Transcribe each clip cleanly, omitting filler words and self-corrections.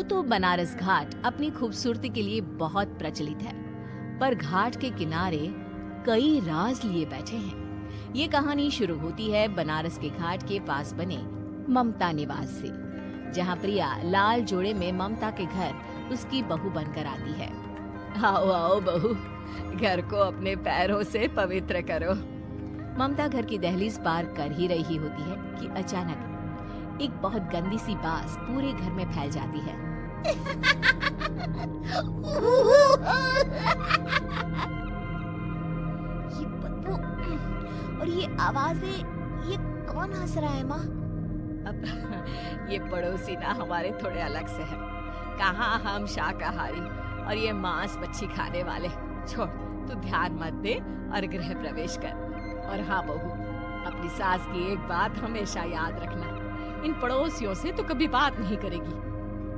तो बनारस घाट अपनी खूबसूरती के लिए बहुत प्रचलित है, पर घाट के किनारे कई राज लिए बैठे हैं। ये कहानी शुरू होती है बनारस के घाट के पास बने ममता निवास से, जहाँ प्रिया लाल जोड़े में ममता के घर उसकी बहू बनकर आती है। आओ आओ बहू, घर को अपने पैरों से पवित्र करो। ममता घर की दहलीज पार कर ही रही होती है कि अचानक एक बहुत गंदी सी बास पूरे घर में फैल जाती है। ये बदबू और ये आवाजें, ये कौन हंस रहा है माँ? अब ये पड़ोसी ना हमारे थोड़े अलग से है। कहाँ हम शाकाहारी और ये मांस मच्छी खाने वाले। छोड़, तू ध्यान मत दे और गृह प्रवेश कर। और हाँ बहू, अपनी सास की एक बात हमेशा याद रखना, इन पड़ोसियों से तो कभी बात नहीं करेगी।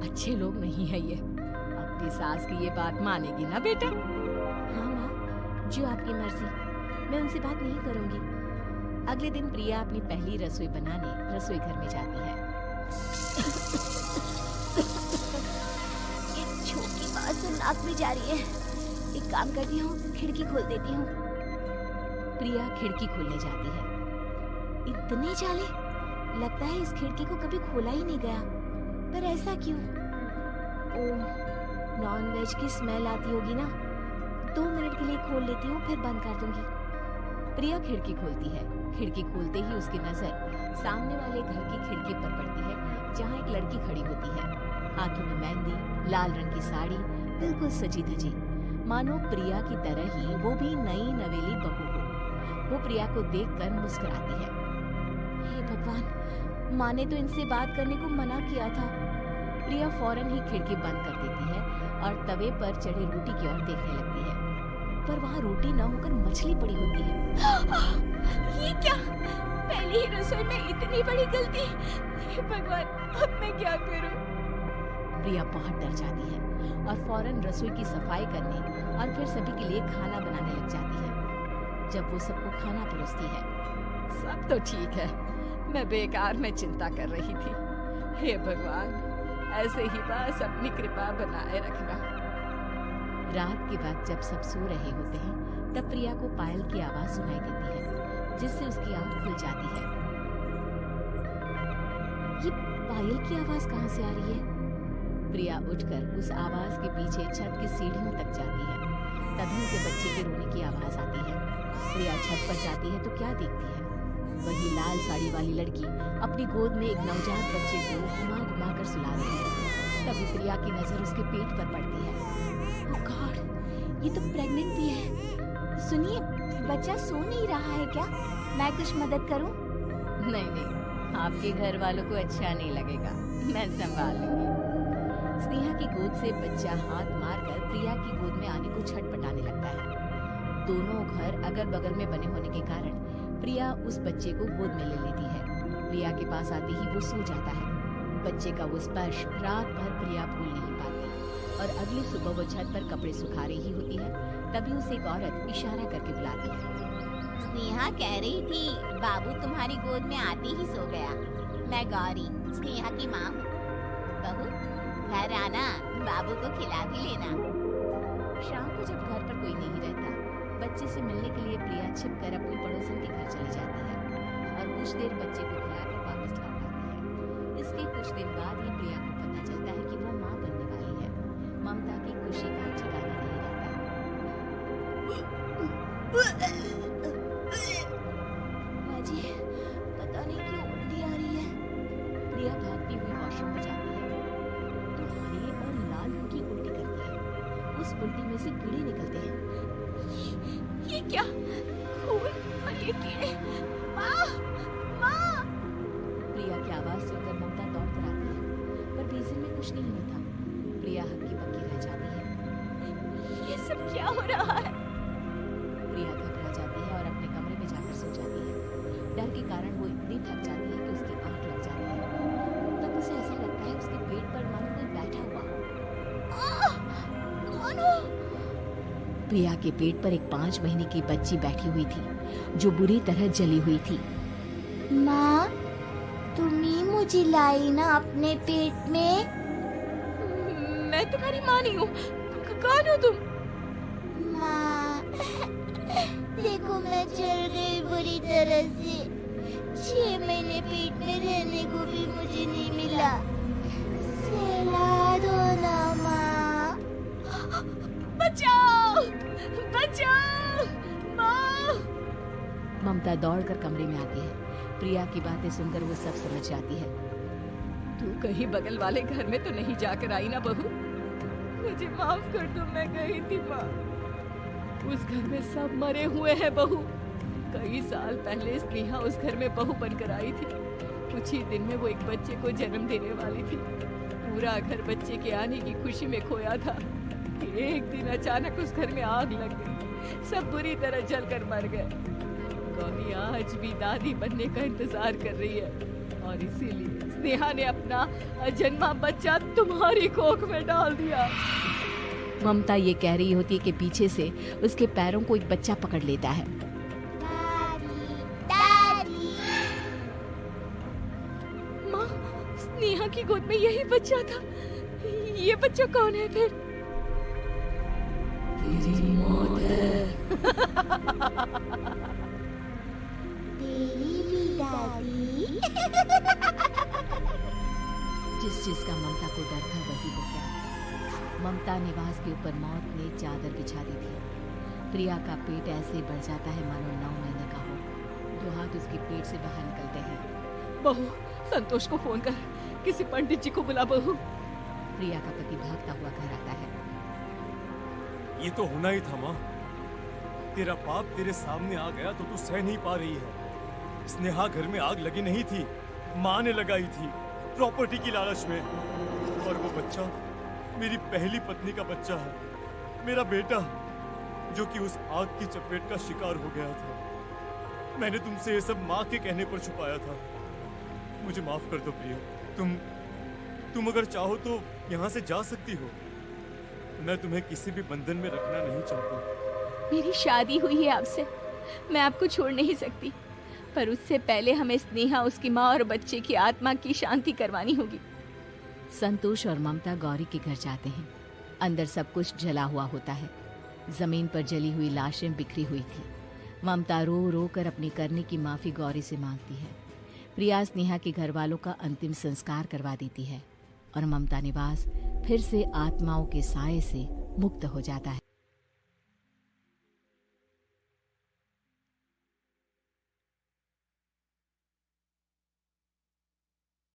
अच्छे लोग नहीं है ये। अपनी सास की ये बात मानेगी ना बेटा? हाँ माँ, जो आपकी मर्जी, मैं उनसे बात नहीं करूंगी। अगले दिन प्रिया अपनी पहली रसोई बनाने रसोई घर में जाती है। एक छोटी बात तो नाक में जा रही है। एक काम करती हूँ, खिड़की खोल देती हूँ। प्रिया खिड़की खोलने जाती है। इतने जाले, लगता है इस खिड़की को कभी खोला ही नहीं गया। पर ऐसा क्यों? ओह, नॉन वेज की स्मेल आती होगी ना। 2 मिनट के लिए खोल लेती हूँ, फिर बंद कर दूंगी। प्रिया खिड़की खोलती है। खिड़की खोलते ही उसकी नजर सामने वाले घर की खिड़की पर पड़ती है, जहाँ एक लड़की खड़ी होती है, हाथों में मेहंदी, लाल रंग की साड़ी, बिल्कुल सजी धजी, मानो प्रिया की तरह ही वो भी नई नवेली बहू हो। वो प्रिया को देखकर मुस्कुराती है। हे भगवान, माँ ने तो इनसे बात करने को मना किया था। प्रिया फौरन ही खिड़की बंद कर देती है और तवे पर चढ़ी रोटी की ओर देखने लगती है, पर वहाँ रोटी न होकर मछली पड़ी होती है। ये क्या? पहली ही रसोई में इतनी बड़ी गलती। हे भगवान, अब मैं क्या करूं? प्रिया बहुत डर जाती है और फौरन रसोई की सफाई करने और फिर सभी के लिए खाना बनाने लग जाती है। जब वो सबको खाना परोसती है, सब तो ठीक है, मैं बेकार में चिंता कर रही थी। हे भगवान, ऐसे ही बस अपनी कृपा बनाए रखना। रात के बाद जब सब सो रहे होते हैं, तब प्रिया को पायल की आवाज सुनाई देती है, जिससे उसकी आंख खुल जाती है। ये पायल की आवाज कहाँ से आ रही है? प्रिया उठकर उस आवाज के पीछे छत की सीढ़ियों तक जाती है। तभी उसे बच्चे के रोने की आवाज आती है। प्रिया छत पर जाती है तो क्या देखती है? वही लाल साड़ी वाली लड़की अपनी गोद में एक नवजात बच्चे को घुमा घुमा कर सुला रही है। तभी प्रिया की नजर उसके पेट पर पड़ती है। ओह गॉड, ये तो प्रेग्नेंट भी है। सुनिए, बच्चा सो नहीं रहा है क्या? मैं कुछ मदद करूं? नहीं नहीं, आपके घर वालों को अच्छा नहीं लगेगा, मैं संभाल लूंगी। स्नेहा की गोद से बच्चा हाथ मारकर प्रिया की गोद में आने को छटपटाने लगता है। दोनों घर अगल बगल में बने होने के कारण प्रिया उस बच्चे को गोद में ले लेती है। प्रिया के पास आते ही वो सो जाता है। बच्चे का वो स्पर्श रात भर प्रिया भूल नहीं पाती और अगली सुबह वो छत पर कपड़े सुखा रही होती है। तभी उसे एक औरत इशारा करके बुलाती है। स्नेहा कह रही थी, बाबू तुम्हारी गोद में आते ही सो गया। मैं गौरी, स्नेहा की माँ हूँ। बहू, घर आना, बाबू को खिला भी लेना। शाम को जब घर पर कोई नहीं रहता, बच्चे से मिलने के लिए प्रिया छिपकर अपनी पड़ोसन के घर चली जाती है और कुछ देर बच्चे को खिलाकर वापस लौट आती है। इसके कुछ दिन बाद ही प्रिया को पता चलता है कि वो माँ बनने वाली है। ममता की खुशी का ठिकाना नहीं रहता। माँ जी, पता नहीं क्यों उल्टी आ रही है। प्रिया भागती हुई वॉशरूम में जाती है तो हरे और लाल रंग की उल्टी करती है। उस उल्टी में से कीड़े निकलते हैं। ये क्या? खून और ये कीड़े! माँ! माँ! प्रिया की आवाज सुनकर ममता दौड़ कर आती है, पर बेसिन में कुछ नहीं होता। प्रिया हक्की बक्की रह जाती है। ये सब क्या हो रहा है? प्रिया घबरा जाती है और अपने कमरे में जाकर सो जाती है। डर के कारण वो इतनी थक जाती है कि उसकी आंख लग जाती है। तब उसे ऐसा लगता है उसके पेट पर मानो कोई बैठा हुआ हो। कौन हो? प्रिया के पेट पर एक 5 महीने की बच्ची बैठी हुई थी, जो बुरी तरह जली हुई थी। माँ, तुम ही मुझे लाई ना अपने पेट में? मैं तुम्हारी माँ नहीं हूँ। कौन हो तुम? माँ, देखो मैं चल गई बुरी तरह से। 6 महीने पेट में रहने को भी मुझे नहीं मिला। सहला दो ना माँ। बचाओ, बचाओ, माँ। ममता दौड़कर कमरे में आती है। प्रिया की बातें सुनकर वो सब समझ जाती है। तू कहीं बगल वाले घर में तो नहीं जाकर आई ना बहू? मुझे माफ कर दो, मैं गई थी माँ। उस घर में सब मरे हुए हैं बहू। कई साल पहले स्नेहा उस घर में बहू बनकर आई थी। कुछ ही दिन में वो एक बच्चे को जन्म देने वाली थी। पूरा घर बच्चे के आने की खुशी में खोया था। एक दिन अचानक उस घर में आग लग गई। सब बुरी तरह जलकर मर गए। गौरी आज भी दादी बनने का इंतजार कर रही है और इसीलिए स्नेहा ने अपना अजन्मा बच्चा तुम्हारी कोख में डाल दिया। ममता ये कह रही होती है कि पीछे से उसके पैरों को एक बच्चा पकड़ लेता है। दादी, माँ, स्नेहा की गोद में यही बच्चा था। ये बच्चा कौन है फिर? तेरी मौत है। तेरी भी दादी। जिस चीज का ममता को डर था वही हो गया। ममता निवास के ऊपर मौत ने चादर बिछा दी थी। प्रिया का पेट ऐसे बढ़ जाता है मानो 9 महीने का हो। 2 हाथ उसके पेट से बाहर निकलते हैं। बहू, संतोष को फोन कर, किसी पंडित जी को बुला बहू। प्रिया का पति भागता हुआ घर आता है। ये तो होना ही था माँ। तेरा बाप तेरे सामने आ गया तो तू सह नहीं पा रही है। स्नेहा घर में आग लगी नहीं थी, माँ ने लगाई थी प्रॉपर्टी की लालच में। और वो बच्चा मेरी पहली पत्नी का बच्चा है, मेरा बेटा, जो कि उस आग की चपेट का शिकार हो गया था। मैंने तुमसे ये सब माँ के कहने पर छुपाया था। मुझे माफ कर दो प्रिया। तुम अगर चाहो तो यहाँ से जा सकती हो। मैं तुम्हें किसी भी बंधन में रखना नहीं चाहता। मेरी शादी हुई है आपसे, मैं आपको छोड़ नहीं सकती, पर उससे पहले हमें स्नेहा, उसकी माँ और बच्चे की आत्मा की शांति करवानी होगी। संतोष और ममता गौरी के घर जाते हैं। अंदर सब कुछ जला हुआ होता है। जमीन पर जली हुई लाशें बिखरी हुई थी। ममता रो रो कर अपनी करने की माफी गौरी से मांगती है। प्रिया स्नेहा के घर वालों का अंतिम संस्कार करवा देती है और ममता निवास फिर से आत्माओं के साए से मुक्त हो जाता है।